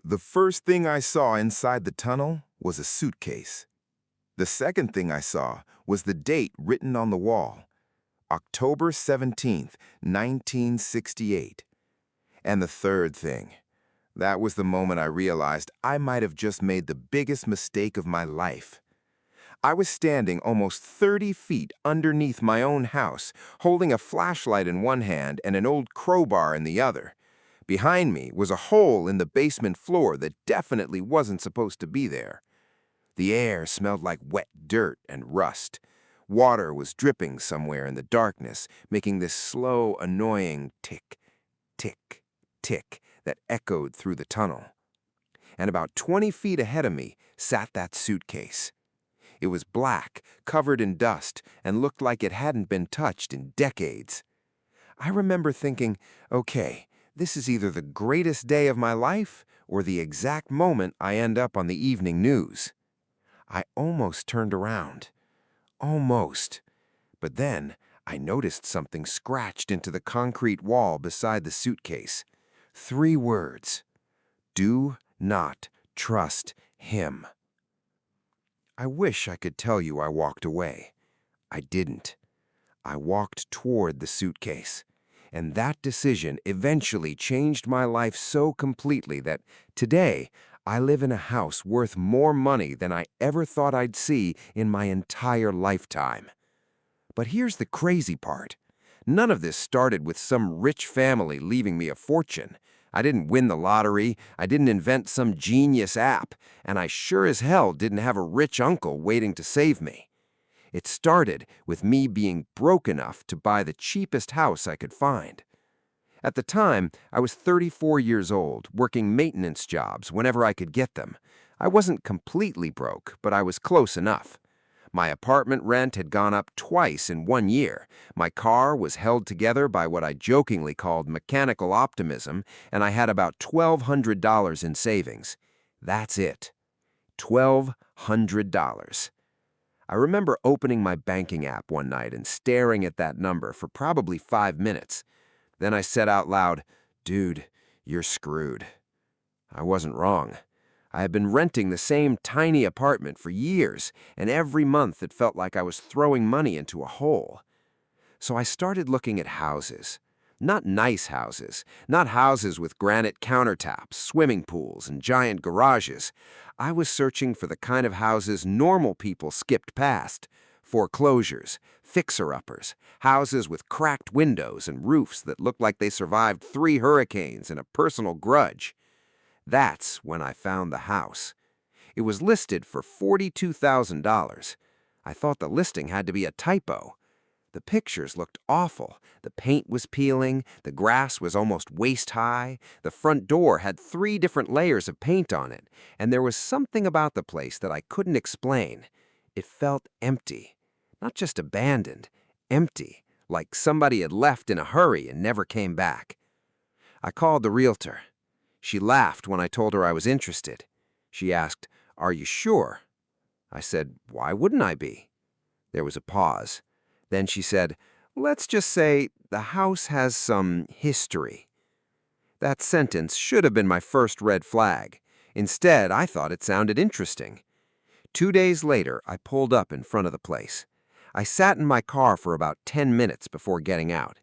The first thing I saw inside the tunnel was a suitcase. The second thing I saw was the date written on the wall, October 17th, 1968. And the third thing, that was the moment I realized I might have just made the biggest mistake of my life. I was standing almost 30 feet underneath my own house, holding a flashlight in one hand and an old crowbar in the other. Behind me was a hole in the basement floor that definitely wasn't supposed to be there. The air smelled like wet dirt and rust. Water was dripping somewhere in the darkness, making this slow, annoying tick, tick, tick that echoed through the tunnel. And about 20 feet ahead of me sat that suitcase. It was black, covered in dust, and looked like it hadn't been touched in decades. I remember thinking, okay, this is either the greatest day of my life or the exact moment I end up on the evening news. I almost turned around. Almost. But then I noticed something scratched into the concrete wall beside the suitcase. 3 words. Do not trust him. I wish I could tell you I walked away. I didn't. I walked toward the suitcase. And that decision eventually changed my life so completely that today I live in a house worth more money than I ever thought I'd see in my entire lifetime. But here's the crazy part. None of this started with some rich family leaving me a fortune. I didn't win the lottery, I didn't invent some genius app, and I sure as hell didn't have a rich uncle waiting to save me. It started with me being broke enough to buy the cheapest house I could find. At the time, I was 34 years old, working maintenance jobs whenever I could get them. I wasn't completely broke, but I was close enough. My apartment rent had gone up twice in 1 year. My car was held together by what I jokingly called mechanical optimism, and I had about $1,200 in savings. That's it. $1,200. I remember opening my banking app one night and staring at that number for probably 5 minutes. Then I said out loud, "Dude, you're screwed." I wasn't wrong. I had been renting the same tiny apartment for years, and every month it felt like I was throwing money into a hole. So I started looking at houses. Not nice houses, not houses with granite countertops, swimming pools, and giant garages. I was searching for the kind of houses normal people skipped past. Foreclosures, fixer-uppers, houses with cracked windows and roofs that looked like they survived 3 hurricanes and a personal grudge. That's when I found the house. It was listed for $42,000. I thought the listing had to be a typo. The pictures looked awful. The paint was peeling, the grass was almost waist-high, the front door had 3 different layers of paint on it, and there was something about the place that I couldn't explain. It felt empty. Not just abandoned, empty, like somebody had left in a hurry and never came back. I called the realtor. She laughed when I told her I was interested. She asked, "Are you sure?" I said, "Why wouldn't I be?" There was a pause. Then she said, "Let's just say the house has some history." That sentence should have been my first red flag. Instead, I thought it sounded interesting. 2 days later, I pulled up in front of the place. I sat in my car for about 10 minutes before getting out.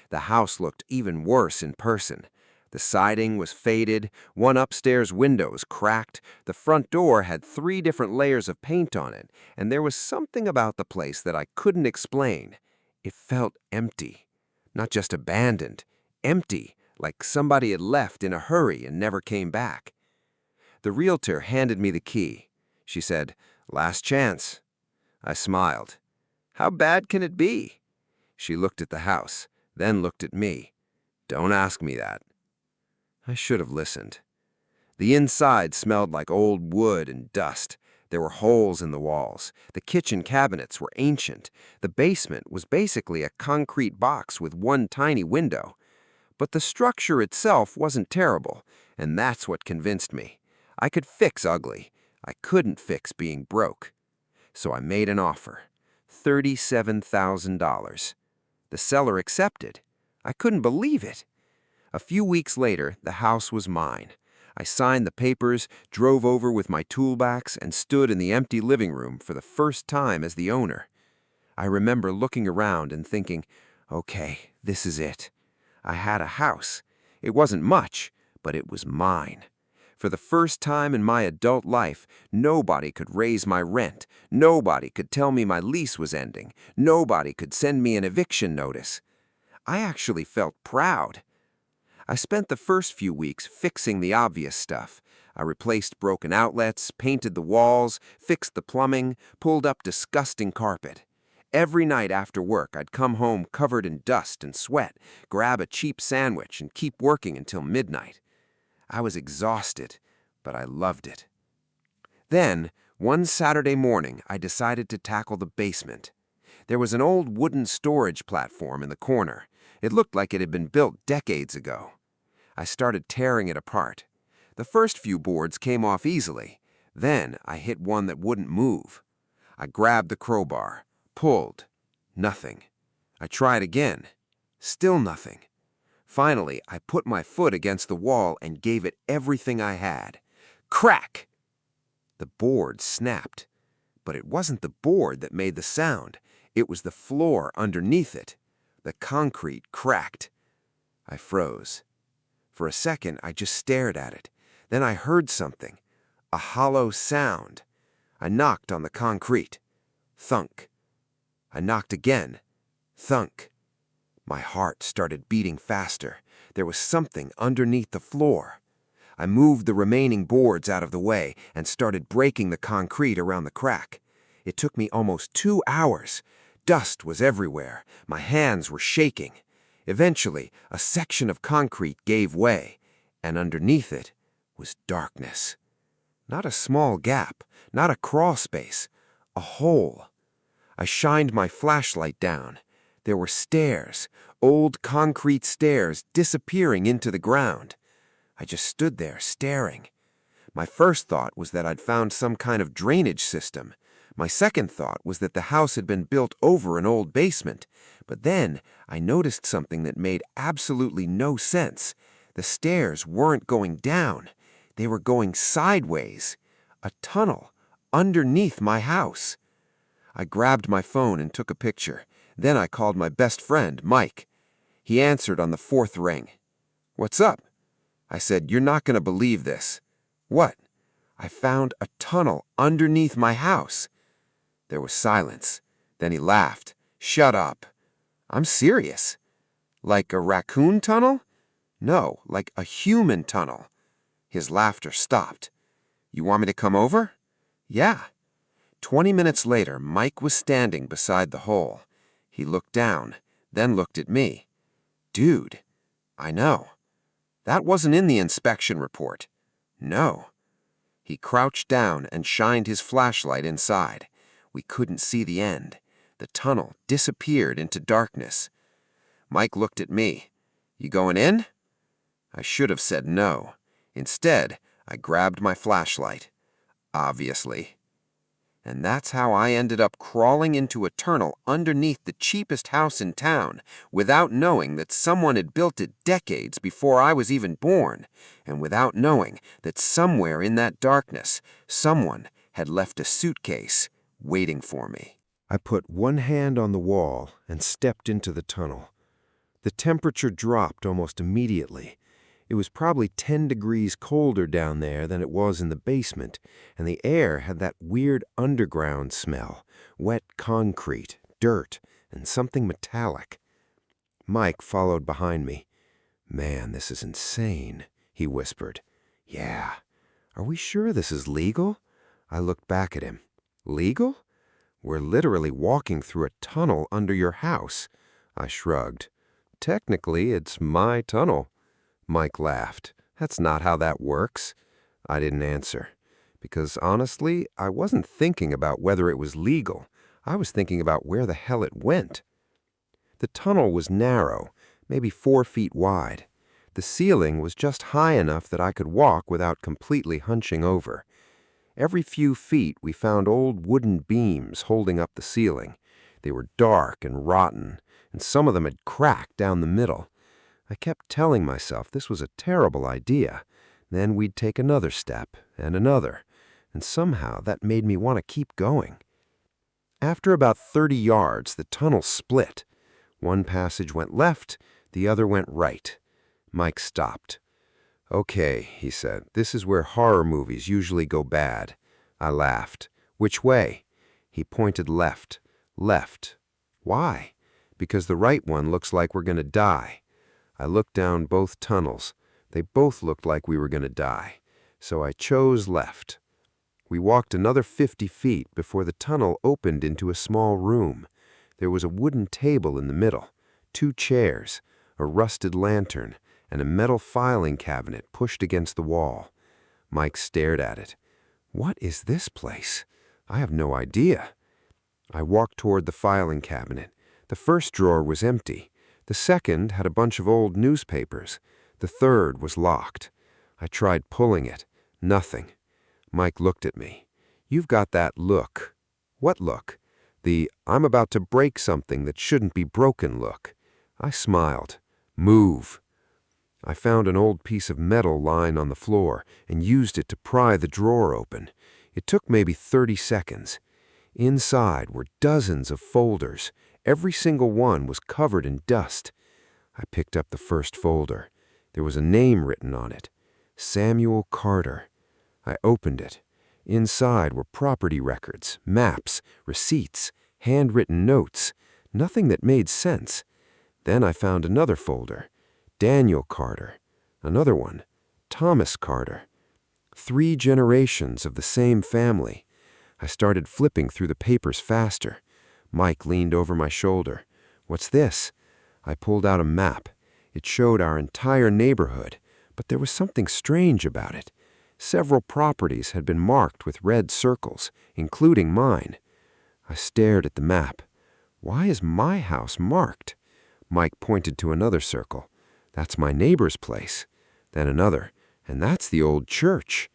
The house looked even worse in person. The siding was faded, one upstairs window was cracked, the front door had 3 different layers of paint on it, and there was something about the place that I couldn't explain. It felt empty. Not just abandoned, empty, like somebody had left in a hurry and never came back. The realtor handed me the key. She said, "Last chance." I smiled. "How bad can it be?" She looked at the house, then looked at me. "Don't ask me that." I should have listened. The inside smelled like old wood and dust. There were holes in the walls. The kitchen cabinets were ancient. The basement was basically a concrete box with 1 tiny window. But the structure itself wasn't terrible, and that's what convinced me. I could fix ugly. I couldn't fix being broke. So I made an offer. $37,000. The seller accepted. I couldn't believe it. A few weeks later, the house was mine. I signed the papers, drove over with my toolbox, and stood in the empty living room for the first time as the owner. I remember looking around and thinking, okay, this is it. I had a house. It wasn't much, but it was mine. For the first time in my adult life, nobody could raise my rent. Nobody could tell me my lease was ending. Nobody could send me an eviction notice. I actually felt proud. I spent the first few weeks fixing the obvious stuff. I replaced broken outlets, painted the walls, fixed the plumbing, pulled up disgusting carpet. Every night after work, I'd come home covered in dust and sweat, grab a cheap sandwich, and keep working until midnight. I was exhausted, but I loved it. Then, one Saturday morning, I decided to tackle the basement. There was an old wooden storage platform in the corner. It looked like it had been built decades ago. I started tearing it apart. The first few boards came off easily. Then I hit one that wouldn't move. I grabbed the crowbar, pulled. Nothing. I tried again. Still nothing. Finally, I put my foot against the wall and gave it everything I had. Crack! The board snapped. But it wasn't the board that made the sound. It was the floor underneath it. The concrete cracked. I froze. For a second, I just stared at it. Then I heard something. A hollow sound. I knocked on the concrete. Thunk. I knocked again. Thunk. My heart started beating faster. There was something underneath the floor. I moved the remaining boards out of the way and started breaking the concrete around the crack. It took me almost 2 hours. Dust was everywhere. My hands were shaking. Eventually, a section of concrete gave way, and underneath it was darkness. Not a small gap, not a crawl space, a hole. I shined my flashlight down. There were stairs, old concrete stairs disappearing into the ground. I just stood there staring. My first thought was that I'd found some kind of drainage system. My second thought was that the house had been built over an old basement. But then I noticed something that made absolutely no sense. The stairs weren't going down. They were going sideways. A tunnel underneath my house. I grabbed my phone and took a picture. Then I called my best friend, Mike. He answered on the 4th ring. "What's up?" I said, "You're not going to believe this." "What?" "I found a tunnel underneath my house." There was silence. Then he laughed. "Shut up." "I'm serious." "Like a raccoon tunnel?" "No, like a human tunnel." His laughter stopped. "You want me to come over?" "Yeah." 20 minutes later, Mike was standing beside the hole. He looked down, then looked at me. "Dude." "I know." "That wasn't in the inspection report." "No." He crouched down and shined his flashlight inside. We couldn't see the end. The tunnel disappeared into darkness. Mike looked at me. "You going in?" I should have said no. Instead, I grabbed my flashlight. Obviously. And that's how I ended up crawling into a tunnel underneath the cheapest house in town without knowing that someone had built it decades before I was even born, and without knowing that somewhere in that darkness, someone had left a suitcase waiting for me. I put one hand on the wall and stepped into the tunnel. The temperature dropped almost immediately. It was probably 10 degrees colder down there than it was in the basement, and the air had that weird underground smell, wet concrete, dirt, and something metallic. Mike followed behind me. "Man, this is insane," he whispered. "Yeah. Are we sure this is legal?" I looked back at him. "Legal? We're literally walking through a tunnel under your house." I shrugged. "Technically, it's my tunnel." Mike laughed. "That's not how that works." I didn't answer, because honestly, I wasn't thinking about whether it was legal. I was thinking about where the hell it went. The tunnel was narrow, maybe 4 feet wide. The ceiling was just high enough that I could walk without completely hunching over. Every few feet, we found old wooden beams holding up the ceiling. They were dark and rotten, and some of them had cracked down the middle. I kept telling myself this was a terrible idea. Then we'd take another step and another, and somehow that made me want to keep going. After about 30 yards, the tunnel split. One passage went left, the other went right. Mike stopped. "Okay," he said, "this is where horror movies usually go bad." I laughed. "Which way?" He pointed left. "Left. Why?" "Because the right one looks like we're going to die." I looked down both tunnels. They both looked like we were going to die. So I chose left. We walked another 50 feet before the tunnel opened into a small room. There was a wooden table in the middle, 2 chairs, a rusted lantern, and a metal filing cabinet pushed against the wall. Mike stared at it. "What is this place? I have no idea." I walked toward the filing cabinet. The first drawer was empty. The second had a bunch of old newspapers. The third was locked. I tried pulling it. Nothing. Mike looked at me. "You've got that look." "What look?" "The I'm about to break something that shouldn't be broken look." I smiled. "Move." I found an old piece of metal lying on the floor and used it to pry the drawer open. It took maybe 30 seconds. Inside were dozens of folders. Every single one was covered in dust. I picked up the first folder. There was a name written on it. Samuel Carter. I opened it. Inside were property records, maps, receipts, handwritten notes. Nothing that made sense. Then I found another folder. Daniel Carter. Another one. Thomas Carter. 3 generations of the same family. I started flipping through the papers faster. Mike leaned over my shoulder. "What's this?" I pulled out a map. It showed our entire neighborhood, but there was something strange about it. Several properties had been marked with red circles, including mine. I stared at the map. "Why is my house marked?" Mike pointed to another circle. "That's my neighbor's place." Then another. "And that's the old church."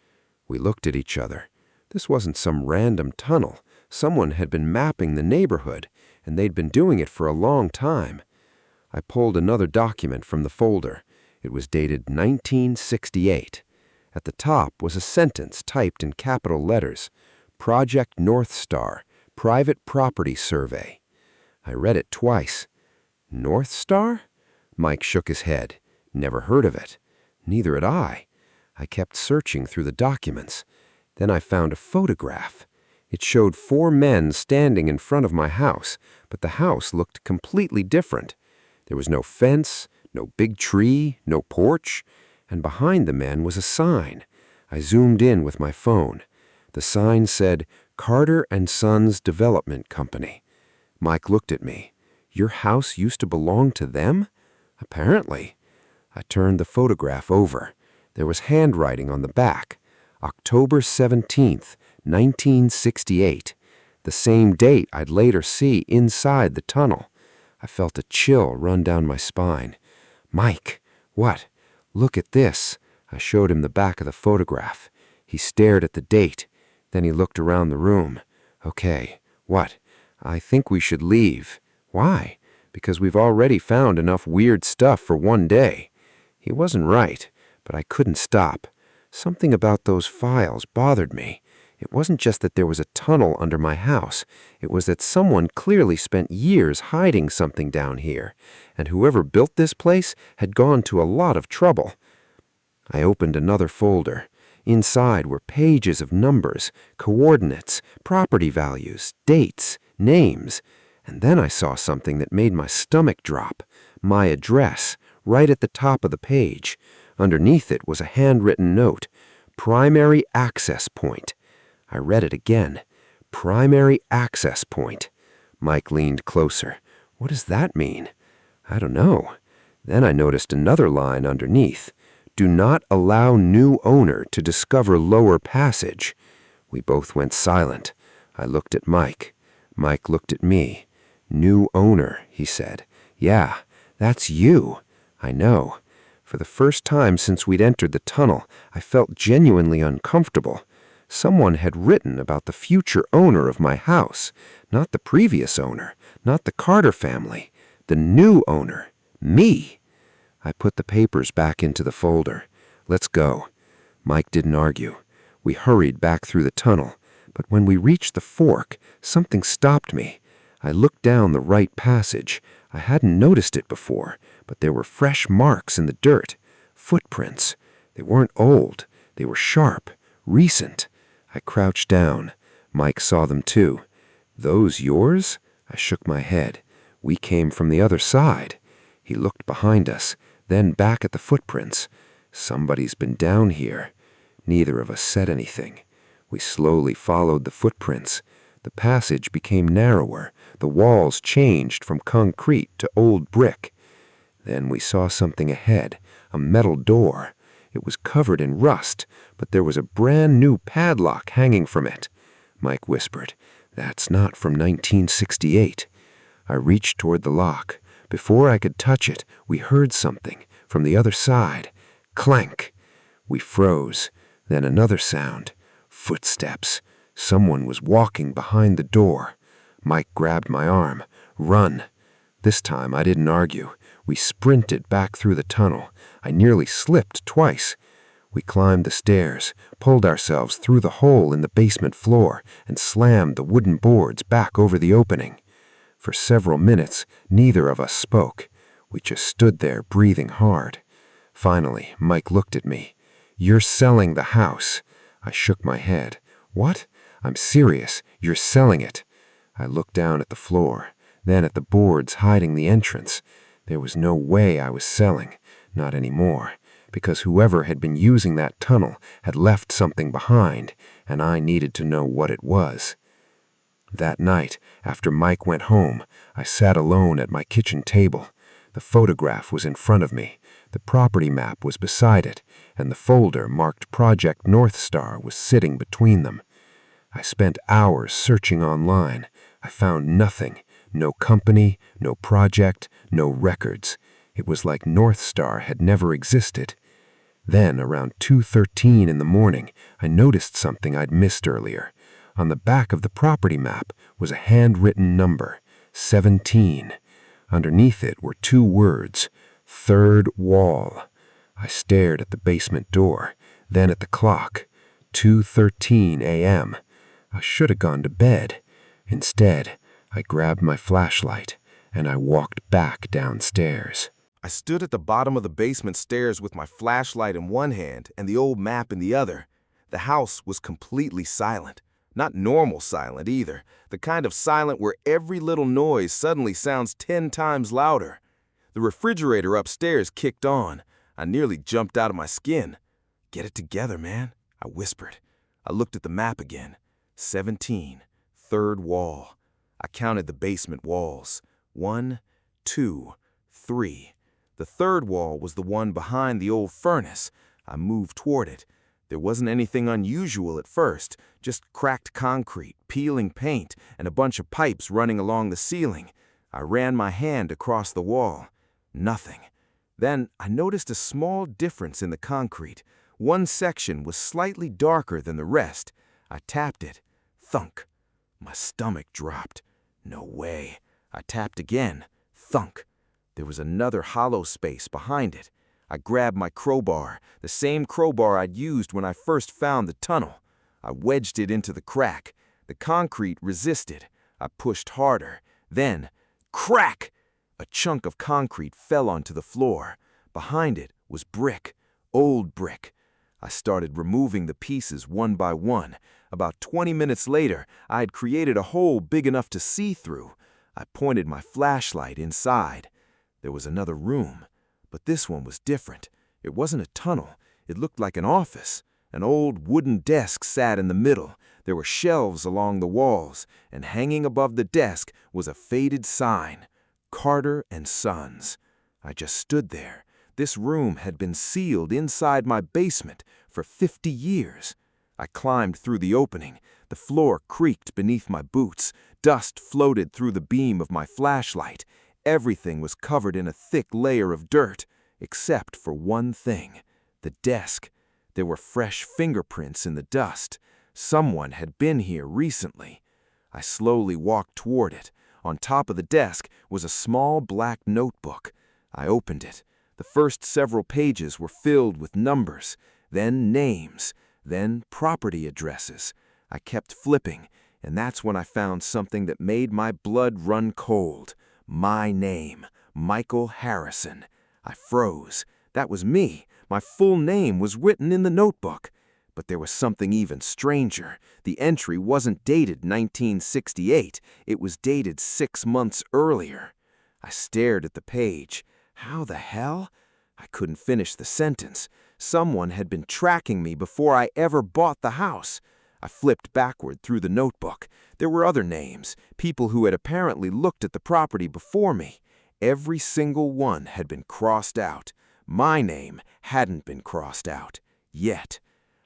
We looked at each other. This wasn't some random tunnel. Someone had been mapping the neighborhood, and they'd been doing it for a long time. I pulled another document from the folder. It was dated 1968. At the top was a sentence typed in capital letters. "Project North Star, Private Property Survey." I read it twice. "North Star?" Mike shook his head. "Never heard of it." Neither had I. I kept searching through the documents. Then I found a photograph. It showed 4 men standing in front of my house, but the house looked completely different. There was no fence, no big tree, no porch, and behind the men was a sign. I zoomed in with my phone. The sign said, "Carter and Sons Development Company." Mike looked at me. "Your house used to belong to them?" "Apparently." I turned the photograph over. There was handwriting on the back. October 17th, 1968. The same date I'd later see inside the tunnel. I felt a chill run down my spine. "Mike." "What?" "Look at this." I showed him the back of the photograph. He stared at the date. Then he looked around the room. "Okay." "What?" "I think we should leave." "Why?" "Because we've already found enough weird stuff for one day." He wasn't right, but I couldn't stop. Something about those files bothered me. It wasn't just that there was a tunnel under my house. It was that someone clearly spent years hiding something down here, and whoever built this place had gone to a lot of trouble. I opened another folder. Inside were pages of numbers, coordinates, property values, dates, names. And then I saw something that made my stomach drop. My address, right at the top of the page. Underneath it was a handwritten note. "Primary access point." I read it again. "Primary access point." Mike leaned closer. "What does that mean?" "I don't know." Then I noticed another line underneath. "Do not allow new owner to discover lower passage." We both went silent. I looked at Mike. Mike looked at me. "New owner," he said. "Yeah, that's you." "I know." For the first time since we'd entered the tunnel, I felt genuinely uncomfortable. Someone had written about the future owner of my house, not the previous owner, not the Carter family, the new owner, me. I put the papers back into the folder. "Let's go." Mike didn't argue. We hurried back through the tunnel, but when we reached the fork, something stopped me. I looked down the right passage. I hadn't noticed it before, but there were fresh marks in the dirt. Footprints. They weren't old. They were sharp, recent. I crouched down. Mike saw them too. "Those yours?" I shook my head. "We came from the other side." He looked behind us, then back at the footprints. "Somebody's been down here." Neither of us said anything. We slowly followed the footprints. The passage became narrower. The walls changed from concrete to old brick. Then we saw something ahead, a metal door. It was covered in rust, but there was a brand new padlock hanging from it. Mike whispered, "That's not from 1968. I reached toward the lock. Before I could touch it, we heard something from the other side. Clank. We froze. Then another sound. Footsteps. Someone was walking behind the door. Mike grabbed my arm. "Run." This time I didn't argue. We sprinted back through the tunnel. I nearly slipped twice. We climbed the stairs, pulled ourselves through the hole in the basement floor, and slammed the wooden boards back over the opening. For several minutes, neither of us spoke. We just stood there breathing hard. Finally, Mike looked at me. "You're selling the house." I shook my head. "What? I'm serious. You're selling it." I looked down at the floor, then at the boards hiding the entrance. There was no way I was selling, not anymore, because whoever had been using that tunnel had left something behind, and I needed to know what it was. That night, after Mike went home, I sat alone at my kitchen table. The photograph was in front of me, the property map was beside it, and the folder marked Project North Star was sitting between them. I spent hours searching online. I found nothing. No company, no project, no records. It was like North Star had never existed. Then, around 2:13 in the morning, I noticed something I'd missed earlier. On the back of the property map was a handwritten number, 17. Underneath it were two words, "Third Wall." I stared at the basement door, then at the clock, 2:13 a.m. I should have gone to bed. Instead, I grabbed my flashlight, and I walked back downstairs. I stood at the bottom of the basement stairs with my flashlight in one hand and the old map in the other. The house was completely silent. Not normal silent either, the kind of silent where every little noise suddenly sounds 10 times louder. The refrigerator upstairs kicked on. I nearly jumped out of my skin. "Get it together, man," I whispered. I looked at the map again. 17, third wall. I counted the basement walls. 1, 2, 3. The third wall was the one behind the old furnace. I moved toward it. There wasn't anything unusual at first, just cracked concrete, peeling paint, and a bunch of pipes running along the ceiling. I ran my hand across the wall. Nothing. Then I noticed a small difference in the concrete. One section was slightly darker than the rest. I tapped it. Thunk. My stomach dropped. No way. I tapped again. Thunk. There was another hollow space behind it. I grabbed my crowbar, the same crowbar I'd used when I first found the tunnel. I wedged it into the crack. The concrete resisted. I pushed harder. Then, crack! A chunk of concrete fell onto the floor. Behind it was brick, old brick. I started removing the pieces one by one. About 20 minutes later, I had created a hole big enough to see through. I pointed my flashlight inside. There was another room. But this one was different. It wasn't a tunnel. It looked like an office. An old wooden desk sat in the middle. There were shelves along the walls, and hanging above the desk was a faded sign, Carter and Sons. I just stood there. This room had been sealed inside my basement for 50 years. I climbed through the opening. The floor creaked beneath my boots. Dust floated through the beam of my flashlight. Everything was covered in a thick layer of dirt, except for one thing, the desk. There were fresh fingerprints in the dust. Someone had been here recently. I slowly walked toward it. On top of the desk was a small black notebook. I opened it. The first several pages were filled with numbers. then names, then property addresses. I kept flipping, and that's when I found something that made my blood run cold. My name, Michael Harrison. I froze. That was me. My full name was written in the notebook. But there was something even stranger. The entry wasn't dated 1968. It was dated 6 months earlier. I stared at the page. How the hell? I couldn't finish the sentence. Someone had been tracking me before I ever bought the house. I flipped backward through the notebook. There were other names, people who had apparently looked at the property before me. Every single one had been crossed out. My name hadn't been crossed out. Yet.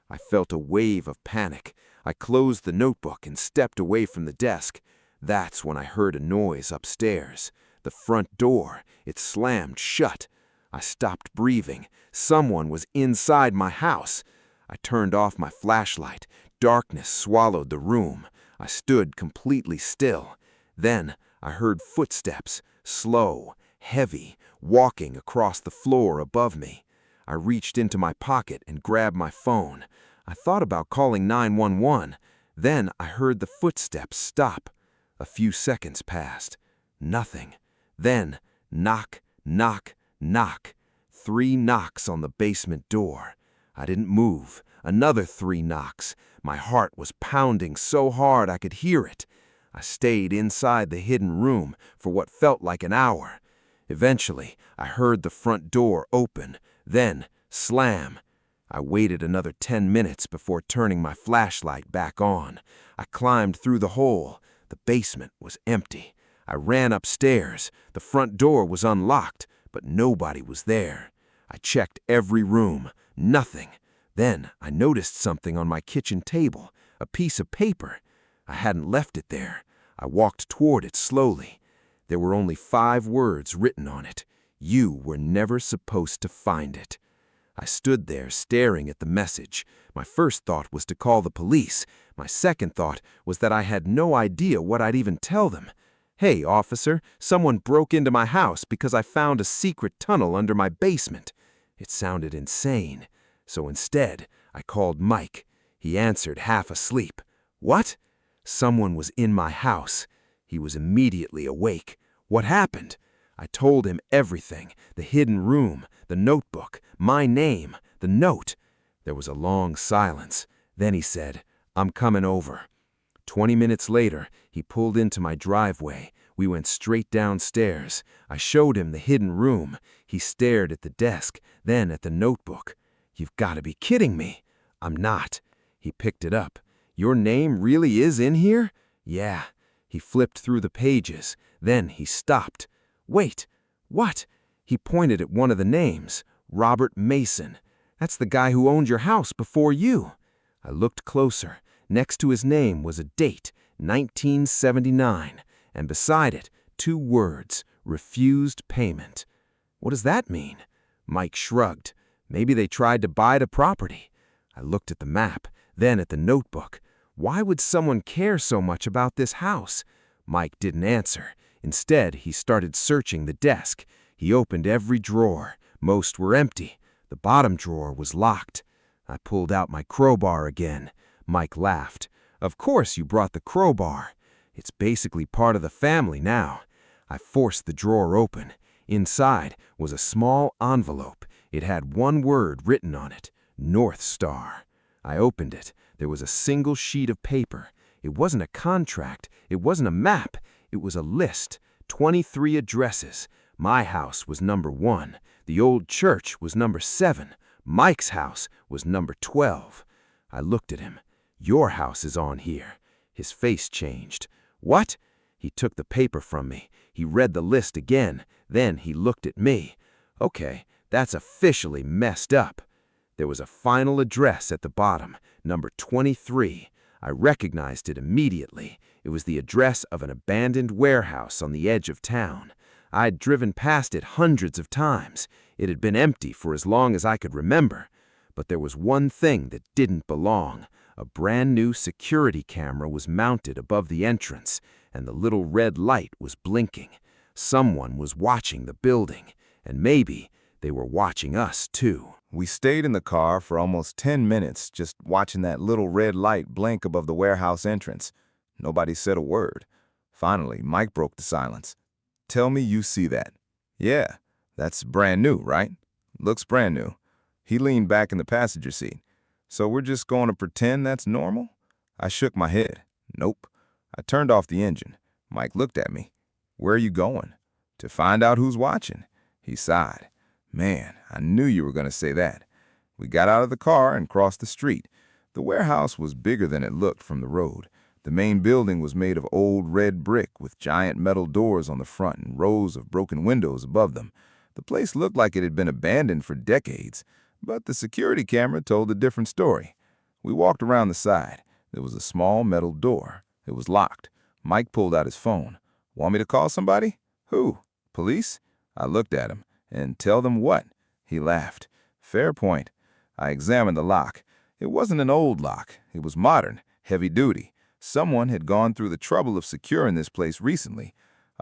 I felt a wave of panic. I closed the notebook and stepped away from the desk. That's when I heard a noise upstairs. The front door. It slammed shut. I stopped breathing. Someone was inside my house. I turned off my flashlight. Darkness swallowed the room. I stood completely still. Then I heard footsteps, slow, heavy, walking across the floor above me. I reached into my pocket and grabbed my phone. I thought about calling 911. Then I heard the footsteps stop. A few seconds passed. Nothing. Then, knock, knock, knock. 3 knocks on the basement door. I didn't move. Another 3 knocks. My heart was pounding so hard I could hear it. I stayed inside the hidden room for what felt like an hour. Eventually, I heard the front door open, then slam. I waited another 10 minutes before turning my flashlight back on. I climbed through the hole. The basement was empty. I ran upstairs. The front door was unlocked, but nobody was there. I checked every room. Nothing. Then I noticed something on my kitchen table, a piece of paper. I hadn't left it there. I walked toward it slowly. There were only 5 words written on it. You were never supposed to find it. I stood there staring at the message. My first thought was to call the police. My second thought was that I had no idea what I'd even tell them. Hey, officer, someone broke into my house because I found a secret tunnel under my basement. It sounded insane. So instead, I called Mike. He answered half asleep. What? Someone was in my house. He was immediately awake. What happened? I told him everything. The hidden room, the notebook, my name, the note. There was a long silence. Then he said, I'm coming over. 20 minutes later, he pulled into my driveway. We went straight downstairs. I showed him the hidden room. He stared at the desk, then at the notebook. You've got to be kidding me. I'm not. He picked it up. Your name really is in here? Yeah. He flipped through the pages. Then he stopped. Wait, what? He pointed at one of the names, Robert Mason. That's the guy who owned your house before you. I looked closer. Next to his name was a date, 1979, and beside it, 2 words, refused payment. What does that mean? Mike shrugged. Maybe they tried to buy the property. I looked at the map, then at the notebook. Why would someone care so much about this house? Mike didn't answer. Instead, he started searching the desk. He opened every drawer. Most were empty. The bottom drawer was locked. I pulled out my crowbar again. Mike laughed. Of course you brought the crowbar. It's basically part of the family now. I forced the drawer open. Inside was a small envelope. It had 1 word written on it, North Star. I opened it. There was a single sheet of paper. It wasn't a contract. It wasn't a map. It was a list, 23 addresses. My house was number 1. The old church was number 7. Mike's house was number 12. I looked at him. Your house is on here. His face changed. What? He took the paper from me. He read the list again. Then he looked at me. Okay, that's officially messed up. There was a final address at the bottom, number 23. I recognized it immediately. It was the address of an abandoned warehouse on the edge of town. I'd driven past it hundreds of times. It had been empty for as long as I could remember. But there was one thing that didn't belong. A brand new security camera was mounted above the entrance, and the little red light was blinking. Someone was watching the building, and maybe they were watching us too. We stayed in the car for almost 10 minutes just watching that little red light blink above the warehouse entrance. Nobody said a word. Finally, Mike broke the silence. Tell me you see that. Yeah, that's brand new, right? Looks brand new. He leaned back in the passenger seat. So we're just going to pretend that's normal? I shook my head. Nope. I turned off the engine. Mike looked at me. Where are you going? To find out who's watching. He sighed. Man, I knew you were going to say that. We got out of the car and crossed the street. The warehouse was bigger than it looked from the road. The main building was made of old red brick with giant metal doors on the front and rows of broken windows above them. The place looked like it had been abandoned for decades, but the security camera told a different story. We walked around the side. There was a small metal door. It was locked. Mike pulled out his phone. Want me to call somebody? Who? Police? I looked at him. And tell them what? He laughed. Fair point. I examined the lock. It wasn't an old lock. It was modern, heavy duty. Someone had gone through the trouble of securing this place recently.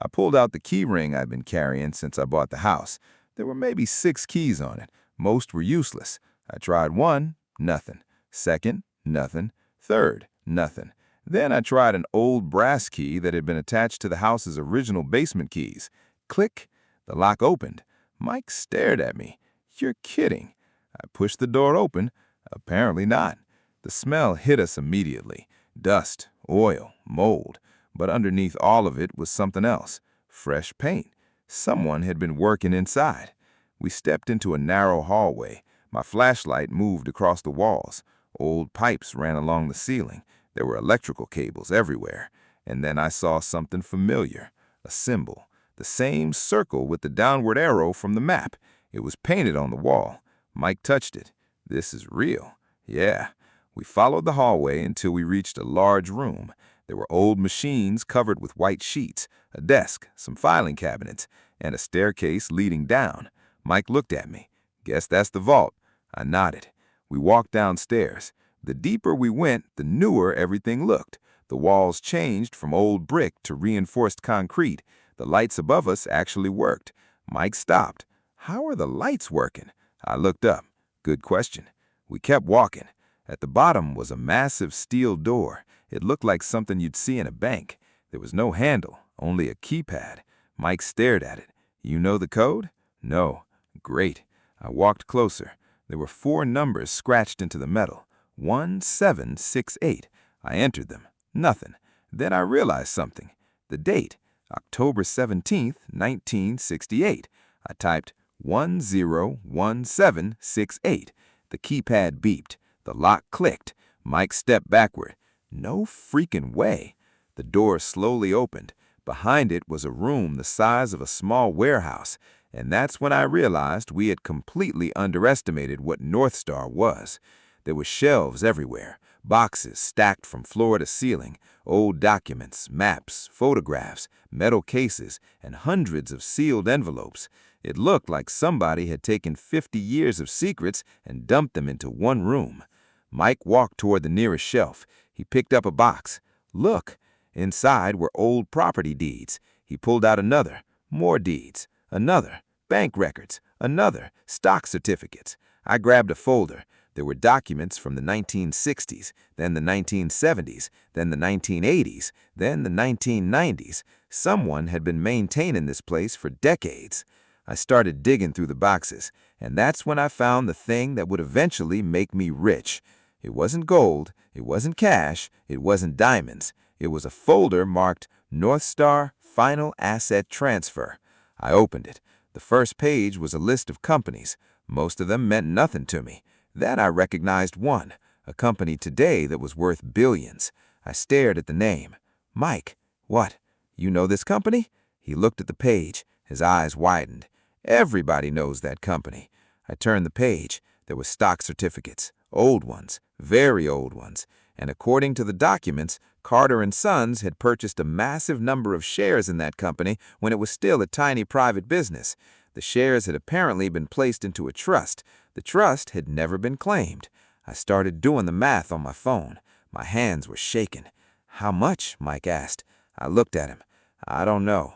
I pulled out the key ring I'd been carrying since I bought the house. There were maybe 6 keys on it. Most were useless. I tried one, nothing. Second, nothing. Third, nothing. Then I tried an old brass key that had been attached to the house's original basement keys. Click. The lock opened. Mike stared at me. You're kidding. I pushed the door open. Apparently not. The smell hit us immediately. Dust, oil, mold. But underneath all of it was something else. Fresh paint. Someone had been working inside. We stepped into a narrow hallway. My flashlight moved across the walls. Old pipes ran along the ceiling. There were electrical cables everywhere. And then I saw something familiar. A symbol. The same circle with the downward arrow from the map. It was painted on the wall. Mike touched it. This is real. Yeah. We followed the hallway until we reached a large room. There were old machines covered with white sheets, a desk, some filing cabinets, and a staircase leading down. Mike looked at me. Guess that's the vault. I nodded. We walked downstairs. The deeper we went, the newer everything looked. The walls changed from old brick to reinforced concrete. The lights above us actually worked. Mike stopped. How are the lights working? I looked up. Good question. We kept walking. At the bottom was a massive steel door. It looked like something you'd see in a bank. There was no handle, only a keypad. Mike stared at it. You know the code? No. Great. I walked closer. There were 4 numbers scratched into the metal. 1768. I entered them. Nothing. Then I realized something. The date. October 17th, 1968. I typed 101768. The keypad beeped. The lock clicked. Mike stepped backward. No freaking way. The door slowly opened. Behind it was a room the size of a small warehouse, and that's when I realized we had completely underestimated what North Star was. There were shelves everywhere, boxes stacked from floor to ceiling, old documents, maps, photographs, metal cases, and hundreds of sealed envelopes. It looked like somebody had taken 50 years of secrets and dumped them into one room. Mike walked toward the nearest shelf. He picked up a box. Look, inside were old property deeds. He pulled out another, more deeds, another, bank records, another, stock certificates. I grabbed a folder. There were documents from the 1960s, then the 1970s, then the 1980s, then the 1990s. Someone had been maintaining this place for decades. I started digging through the boxes, and that's when I found the thing that would eventually make me rich. It wasn't gold, it wasn't cash, it wasn't diamonds. It was a folder marked North Star Final Asset Transfer. I opened it. The first page was a list of companies. Most of them meant nothing to me. Then I recognized one, a company today that was worth billions. I stared at the name. Mike, what? You know this company? He looked at the page. His eyes widened. Everybody knows that company. I turned the page. There were stock certificates, old ones, very old ones. And according to the documents, Carter & Sons had purchased a massive number of shares in that company when it was still a tiny private business. The shares had apparently been placed into a trust. The trust had never been claimed. I started doing the math on my phone. My hands were shaking. How much? Mike asked. I looked at him. I don't know.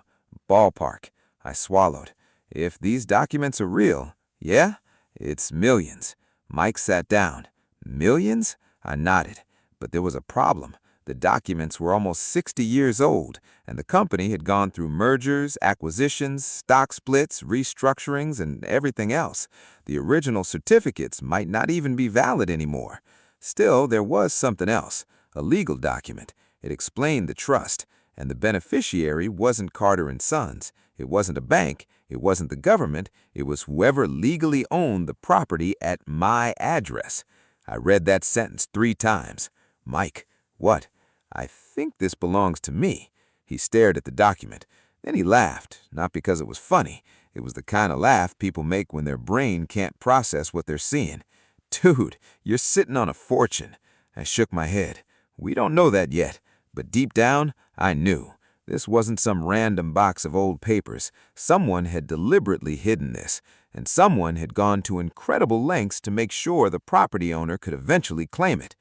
Ballpark. I swallowed. If these documents are real, yeah? It's millions. Mike sat down. Millions? I nodded. But there was a problem. The documents were almost 60 years old, and the company had gone through mergers, acquisitions, stock splits, restructurings, and everything else. The original certificates might not even be valid anymore. Still, there was something else, a legal document. It explained the trust, and the beneficiary wasn't Carter and Sons. It wasn't a bank. It wasn't the government. It was whoever legally owned the property at my address. I read that sentence 3 times. Mike, what? I think this belongs to me. He stared at the document. Then he laughed, not because it was funny. It was the kind of laugh people make when their brain can't process what they're seeing. Dude, you're sitting on a fortune. I shook my head. We don't know that yet, but deep down, I knew. This wasn't some random box of old papers. Someone had deliberately hidden this, and someone had gone to incredible lengths to make sure the property owner could eventually claim it.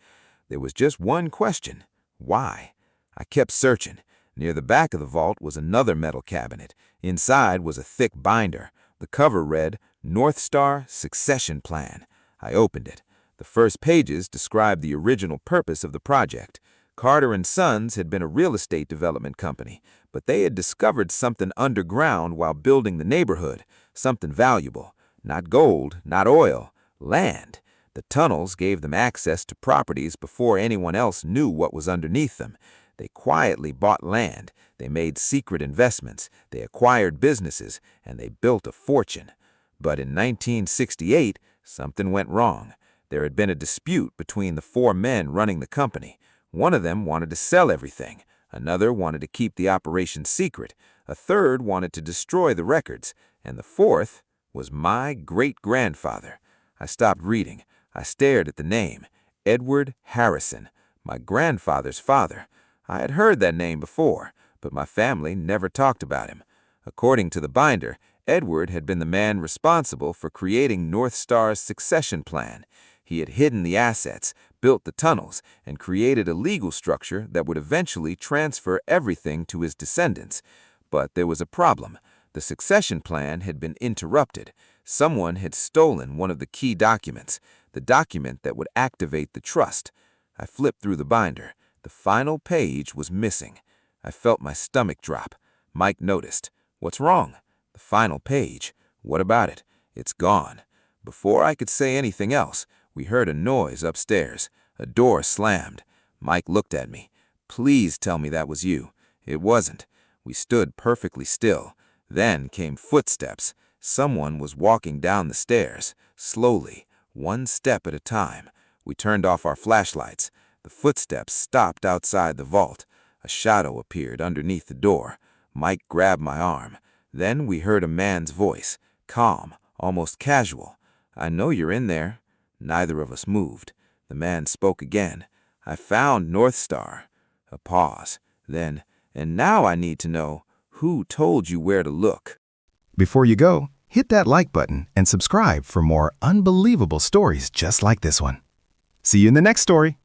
There was just one question. Why? I kept searching. Near the back of the vault was another metal cabinet. Inside was a thick binder. The cover read, North Star Succession Plan. I opened it. The first pages described the original purpose of the project. Carter and Sons had been a real estate development company, but they had discovered something underground while building the neighborhood, something valuable. Not gold, not oil, land. The tunnels gave them access to properties before anyone else knew what was underneath them. They quietly bought land, they made secret investments, they acquired businesses, and they built a fortune. But in 1968, something went wrong. There had been a dispute between the 4 men running the company. One of them wanted to sell everything. Another wanted to keep the operation secret. A third wanted to destroy the records. And the fourth was my great-grandfather. I stopped reading. I stared at the name, Edward Harrison, my grandfather's father. I had heard that name before, but my family never talked about him. According to the binder, Edward had been the man responsible for creating North Star's succession plan. He had hidden the assets, built the tunnels, and created a legal structure that would eventually transfer everything to his descendants. But there was a problem. The succession plan had been interrupted. Someone had stolen one of the key documents, the document that would activate the trust. I flipped through the binder. The final page was missing. I felt my stomach drop. Mike noticed. What's wrong? The final page. What about it? It's gone. Before I could say anything else, we heard a noise upstairs. A door slammed. Mike looked at me. Please tell me that was you. It wasn't. We stood perfectly still. Then came footsteps. Someone was walking down the stairs, slowly, one step at a time. We turned off our flashlights. The footsteps stopped outside the vault. A shadow appeared underneath the door. Mike grabbed my arm. Then we heard a man's voice, calm, almost casual. I know you're in there. Neither of us moved. The man spoke again. I found North Star. A pause. Then, and now I need to know, who told you where to look? Before you go, hit that like button and subscribe for more unbelievable stories just like this one. See you in the next story.